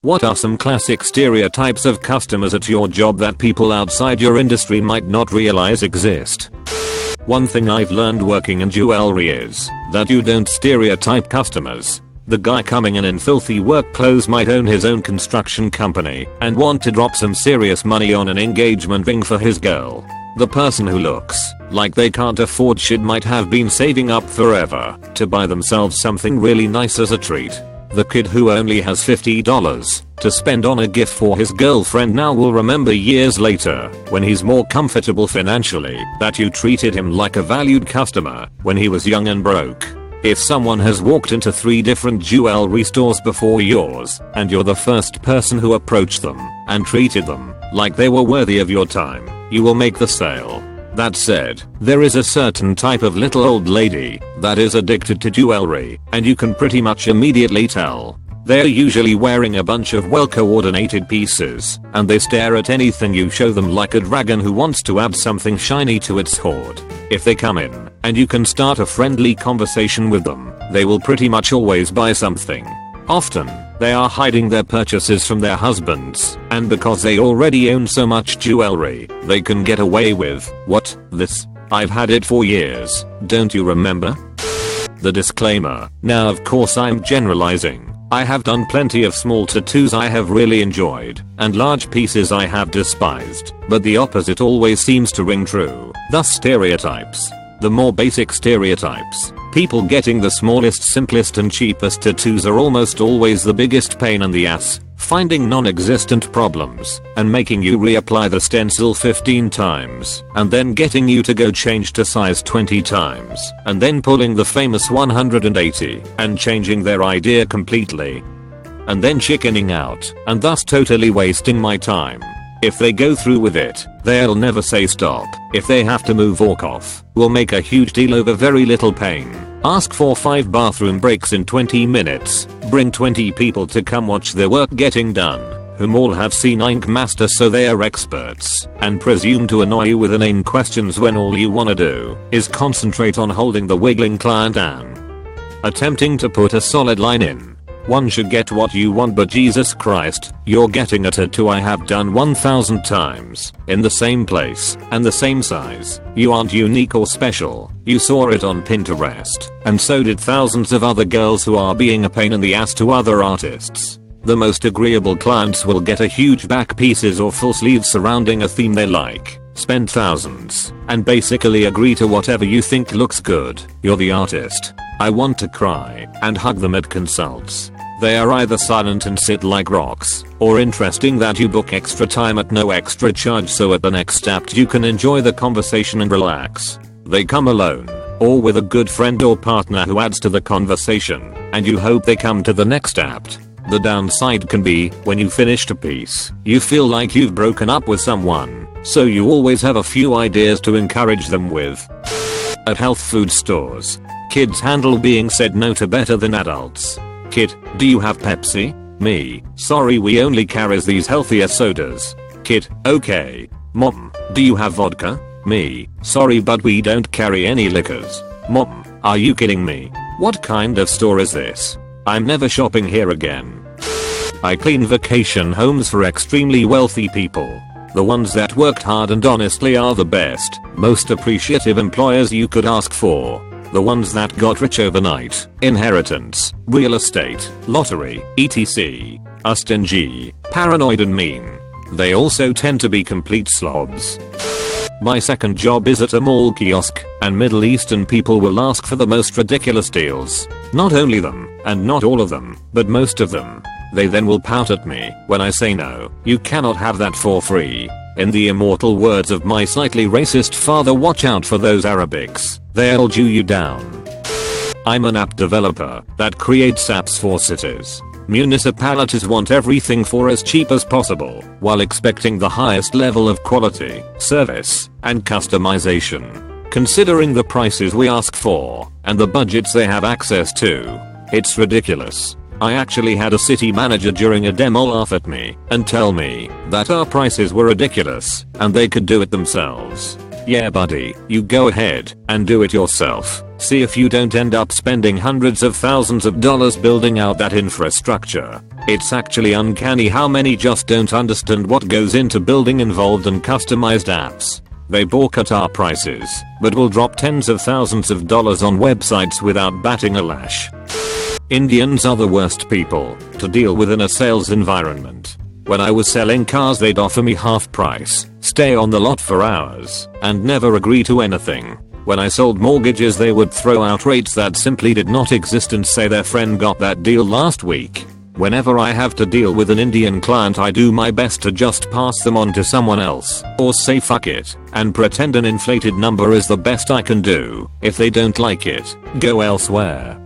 What are some classic stereotypes of customers at your job that people outside your industry might not realize exist? One thing I've learned working in jewelry is that you don't stereotype customers. The guy coming in filthy work clothes might own his own construction company and want to drop some serious money on an engagement ring for his girl. The person who looks like they can't afford shit might have been saving up forever to buy themselves something really nice as a treat. The kid who only has $50 to spend on a gift for his girlfriend now will remember years later, when he's more comfortable financially, that you treated him like a valued customer when he was young and broke. If someone has walked into 3 different jewelry stores before yours, and you're the first person who approached them and treated them like they were worthy of your time, you will make the sale. That said, there is a certain type of little old lady that is addicted to jewelry, and you can pretty much immediately tell. They're usually wearing a bunch of well-coordinated pieces, and they stare at anything you show them like a dragon who wants to add something shiny to its hoard. If they come in, and you can start a friendly conversation with them, they will pretty much always buy something. Often, they are hiding their purchases from their husbands, and because they already own so much jewelry, they can get away with, "What, this? I've had it for years, don't you remember?" The disclaimer. Now of course I'm generalizing. I have done plenty of small tattoos I have really enjoyed, and large pieces I have despised, but the opposite always seems to ring true. Thus stereotypes. The more basic stereotypes. People getting the smallest, simplest and cheapest tattoos are almost always the biggest pain in the ass, finding non-existent problems, and making you reapply the stencil 15 times, and then getting you to go change to size 20 times, and then pulling the famous 180, and changing their idea completely. And then chickening out, and thus totally wasting my time. If they go through with it, they'll never say stop. If they have to move walk off, will make a huge deal over very little pain. Ask for 5 bathroom breaks in 20 minutes. Bring 20 people to come watch their work getting done, whom all have seen Ink Master so they are experts, and presume to annoy you with inane questions when all you wanna do is concentrate on holding the wiggling client and attempting to put a solid line in. One should get what you want, but Jesus Christ, you're getting a tattoo I have done 1000 times, in the same place, and the same size. You aren't unique or special. You saw it on Pinterest, and so did thousands of other girls who are being a pain in the ass to other artists. The most agreeable clients will get a huge back pieces or full sleeves surrounding a theme they like, spend thousands, and basically agree to whatever you think looks good. You're the artist. I want to cry and hug them at consults. They are either silent and sit like rocks, or interesting that you book extra time at no extra charge so at the next act you can enjoy the conversation and relax. They come alone, or with a good friend or partner who adds to the conversation, and you hope they come to the next act. The downside can be, when you finished a piece, you feel like you've broken up with someone, so you always have a few ideas to encourage them with. At health food stores, kids handle being said no to better than adults. Kid, do you have Pepsi? Me, sorry we only carries these healthier sodas. Kid, okay. Mom, do you have vodka? Me, sorry but we don't carry any liquors. Mom, are you kidding me? What kind of store is this? I'm never shopping here again. I clean vacation homes for extremely wealthy people. The ones that worked hard and honestly are the best, most appreciative employers you could ask for. The ones that got rich overnight, inheritance, real estate, lottery, etc. Are stingy, paranoid and mean. They also tend to be complete slobs. My second job is at a mall kiosk, and Middle Eastern people will ask for the most ridiculous deals. Not only them, and not all of them, but most of them. They then will pout at me when I say no, you cannot have that for free. In the immortal words of my slightly racist father, watch out for those Arabics, they'll Jew you down. I'm an app developer that creates apps for cities. Municipalities want everything for as cheap as possible, while expecting the highest level of quality, service, and customization. Considering the prices we ask for, and the budgets they have access to, it's ridiculous. I actually had a city manager during a demo laugh at me and tell me that our prices were ridiculous and they could do it themselves. Yeah buddy, you go ahead and do it yourself. See if you don't end up spending hundreds of thousands of dollars building out that infrastructure. It's actually uncanny how many just don't understand what goes into building involved and customized apps. They balk at our prices, but will drop tens of thousands of dollars on websites without batting a lash. Indians are the worst people to deal with in a sales environment. When I was selling cars, they'd offer me half price, stay on the lot for hours, and never agree to anything. When I sold mortgages, they would throw out rates that simply did not exist and say their friend got that deal last week. Whenever I have to deal with an Indian client, I do my best to just pass them on to someone else, or say fuck it, and pretend an inflated number is the best I can do. If they don't like it, go elsewhere.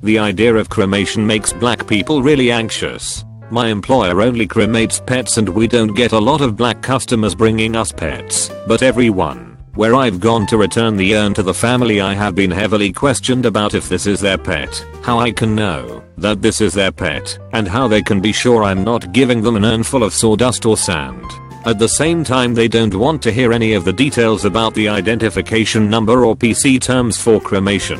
The idea of cremation makes black people really anxious. My employer only cremates pets and we don't get a lot of black customers bringing us pets, but everyone where I've gone to return the urn to the family, I have been heavily questioned about if this is their pet, how I can know that this is their pet, and how they can be sure I'm not giving them an urn full of sawdust or sand. At the same time, they don't want to hear any of the details about the identification number or PC terms for cremation.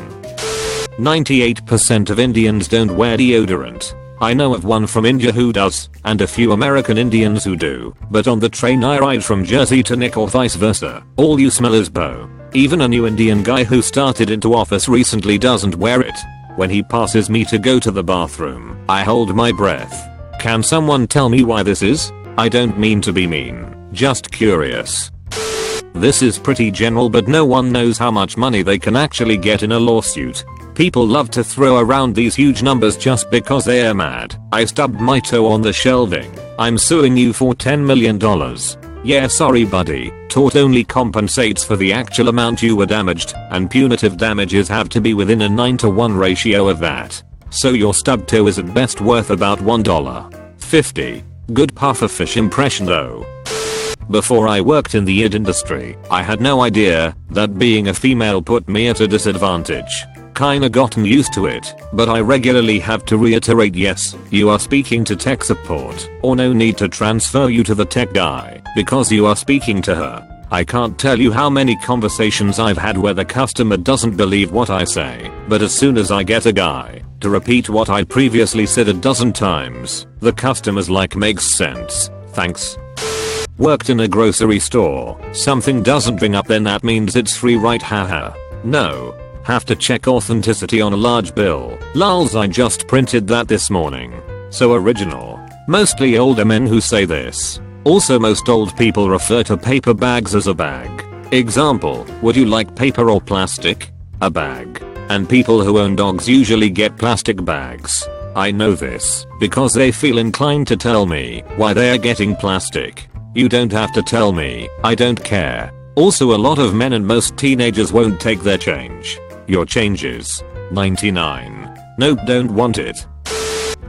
98% of Indians don't wear deodorant. I know of one from India who does, and a few American Indians who do, but on the train I ride from Jersey to Nick or vice versa, all you smell is bo. Even a new Indian guy who started into office recently doesn't wear it. When he passes me to go to the bathroom, I hold my breath. Can someone tell me why this is? I don't mean to be mean, just curious. This is pretty general, but no one knows how much money they can actually get in a lawsuit. People love to throw around these huge numbers just because they are mad. I stubbed my toe on the shelving. I'm suing you for $10 million. Yeah, sorry buddy. Tort only compensates for the actual amount you were damaged, and punitive damages have to be within a 9-to-1 ratio of that. So your stubbed toe is at best worth about $1.50. Good pufferfish impression though. Before I worked in the id industry, I had no idea that being a female put me at a disadvantage. Kinda gotten used to it, but I regularly have to reiterate yes, you are speaking to tech support, or no need to transfer you to the tech guy, because you are speaking to her. I can't tell you how many conversations I've had where the customer doesn't believe what I say, but as soon as I get a guy to repeat what I previously said a dozen times, the customer's like, makes sense, thanks. Worked in a grocery store. Something doesn't ring up, then that means it's free, right? Haha. No. Have to check authenticity on a large bill. Lols, I just printed that this morning. So original. Mostly older men who say this. Also, most old people refer to paper bags as a bag. Example, would you like paper or plastic? A bag. And people who own dogs usually get plastic bags. I know this because they feel inclined to tell me why they are getting plastic. You don't have to tell me, I don't care. Also, a lot of men and most teenagers won't take their change. Your change is 99. Nope, don't want it.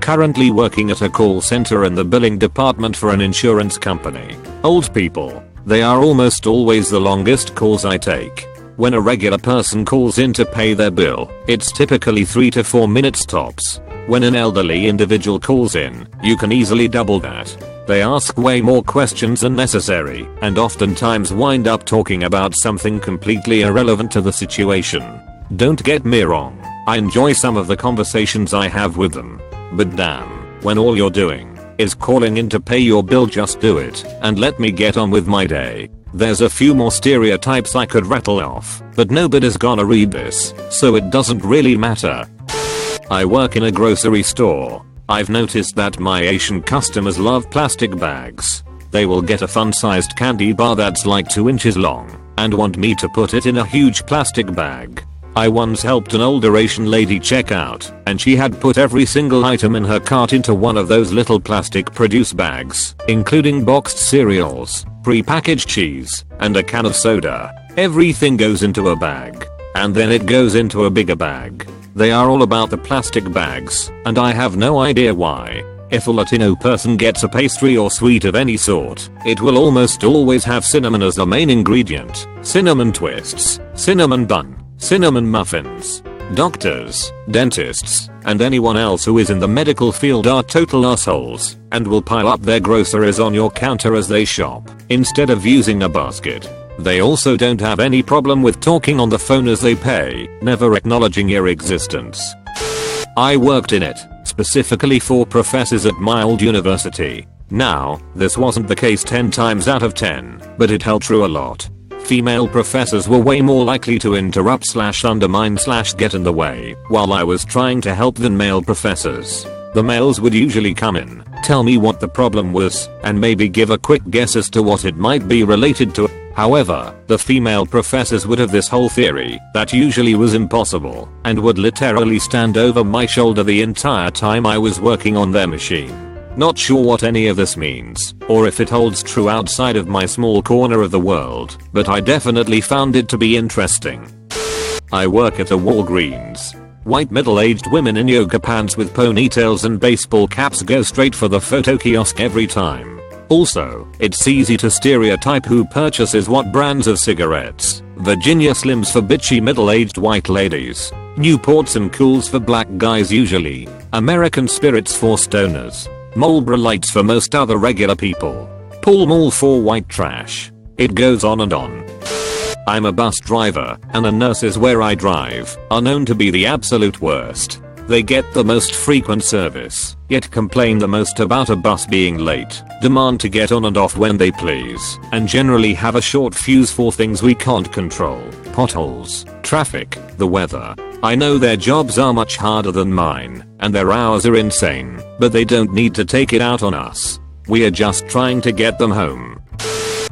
Currently working at a call center in the billing department for an insurance company. Old people. They are almost always the longest calls I take. When a regular person calls in to pay their bill, it's typically 3 to 4 minutes tops. When an elderly individual calls in, you can easily double that. They ask way more questions than necessary, and oftentimes wind up talking about something completely irrelevant to the situation. Don't get me wrong, I enjoy some of the conversations I have with them. But damn, when all you're doing is calling in to pay your bill, just do it and let me get on with my day. There's a few more stereotypes I could rattle off, but nobody's gonna read this, so it doesn't really matter. I work in a grocery store. I've noticed that my Asian customers love plastic bags. They will get a fun-sized candy bar that's like 2 inches long and want me to put it in a huge plastic bag. I once helped an older Asian lady check out, and she had put every single item in her cart into one of those little plastic produce bags, including boxed cereals, pre-packaged cheese, and a can of soda. Everything goes into a bag, and then it goes into a bigger bag. They are all about the plastic bags, and I have no idea why. If a Latino person gets a pastry or sweet of any sort, it will almost always have cinnamon as the main ingredient. Cinnamon twists, cinnamon bun, cinnamon muffins. Doctors, dentists, and anyone else who is in the medical field are total assholes and will pile up their groceries on your counter as they shop, instead of using a basket. They also don't have any problem with talking on the phone as they pay, never acknowledging your existence. I worked in it, specifically for professors at my old university. Now, this wasn't the case 10 times out of 10, but it held true a lot. Female professors were way more likely to interrupt / undermine / get in the way while I was trying to help than male professors. The males would usually come in, tell me what the problem was, and maybe give a quick guess as to what it might be related to. However, the female professors would have this whole theory that usually was impossible and would literally stand over my shoulder the entire time I was working on their machine. Not sure what any of this means, or if it holds true outside of my small corner of the world, but I definitely found it to be interesting. I work at a Walgreens. White middle-aged women in yoga pants with ponytails and baseball caps go straight for the photo kiosk every time. Also, it's easy to stereotype who purchases what brands of cigarettes. Virginia Slims for bitchy middle-aged white ladies. Newports and Cools for black guys usually. American Spirits for stoners. Marlboro Lights for most other regular people. Pall Mall for white trash. It goes on and on. I'm a bus driver, and the nurses where I drive are known to be the absolute worst. They get the most frequent service, yet complain the most about a bus being late, demand to get on and off when they please, and generally have a short fuse for things we can't control. Potholes, traffic, the weather. I know their jobs are much harder than mine, and their hours are insane, but they don't need to take it out on us. We are just trying to get them home.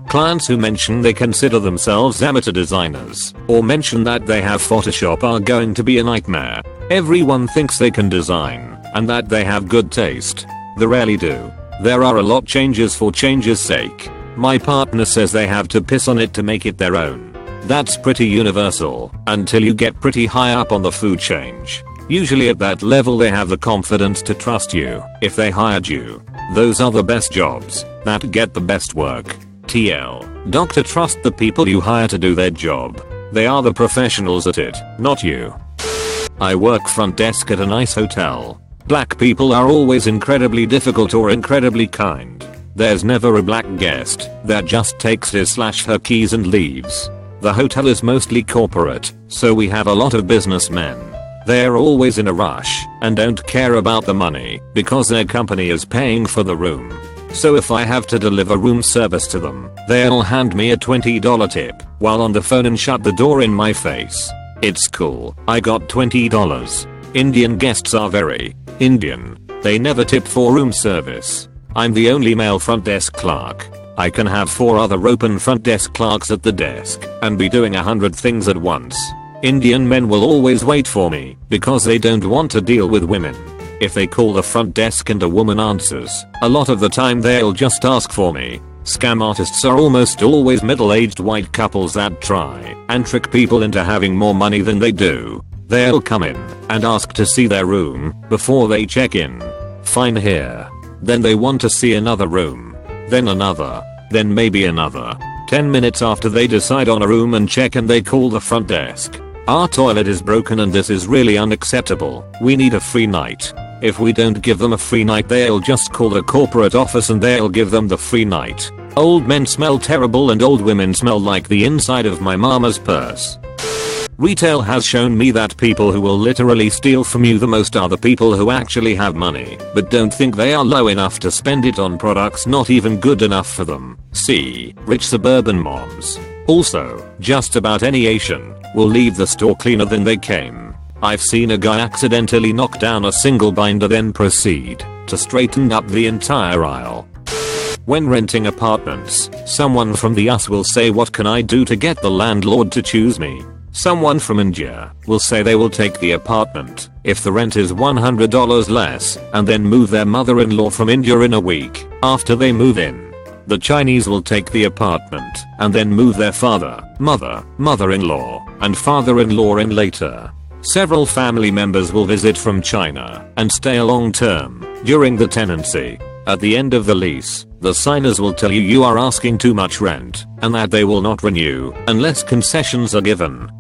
Clients who mention they consider themselves amateur designers, or mention that they have Photoshop are going to be a nightmare. Everyone thinks they can design, and that they have good taste. They rarely do. There are a lot changes for change's sake. My partner says they have to piss on it to make it their own. That's pretty universal, until you get pretty high up on the food chain. Usually at that level they have the confidence to trust you. If they hired you, those are the best jobs that get the best work. TL. Doctor, trust the people you hire to do their job. They are the professionals at it, not you. I work front desk at a nice hotel. Black people are always incredibly difficult or incredibly kind. There's never a black guest that just takes his/her keys and leaves. The hotel is mostly corporate, so we have a lot of businessmen. They're always in a rush and don't care about the money because their company is paying for the room. So if I have to deliver room service to them, they'll hand me a $20 tip while on the phone and shut the door in my face. It's cool, I got $20. Indian guests are very Indian. They never tip for room service. I'm the only male front desk clerk. I can have 4 other open front desk clerks at the desk and be doing 100 things at once. Indian men will always wait for me because they don't want to deal with women. If they call the front desk and a woman answers, a lot of the time they'll just ask for me. Scam artists are almost always middle-aged white couples that try and trick people into having more money than they do. They'll come in and ask to see their room before they check in. Fine here. Then they want to see another room. Then another. Then maybe another. 10 minutes after they decide on a room and check in, they call the front desk. Our toilet is broken and this is really unacceptable. We need a free night. If we don't give them a free night, they'll just call the corporate office and they'll give them the free night. Old men smell terrible and old women smell like the inside of my mama's purse. Retail has shown me that people who will literally steal from you the most are the people who actually have money, but don't think they are low enough to spend it on products not even good enough for them. See, rich suburban moms. Also, just about any Asian will leave the store cleaner than they came. I've seen a guy accidentally knock down a single binder then proceed to straighten up the entire aisle. When renting apartments, someone from the US will say, what can I do to get the landlord to choose me? Someone from India will say they will take the apartment if the rent is $100 less and then move their mother-in-law from India in a week after they move in. The Chinese will take the apartment and then move their father, mother, mother-in-law, and father-in-law in later. Several family members will visit from China and stay a long term during the tenancy. At the end of the lease, the signers will tell you are asking too much rent and that they will not renew unless concessions are given.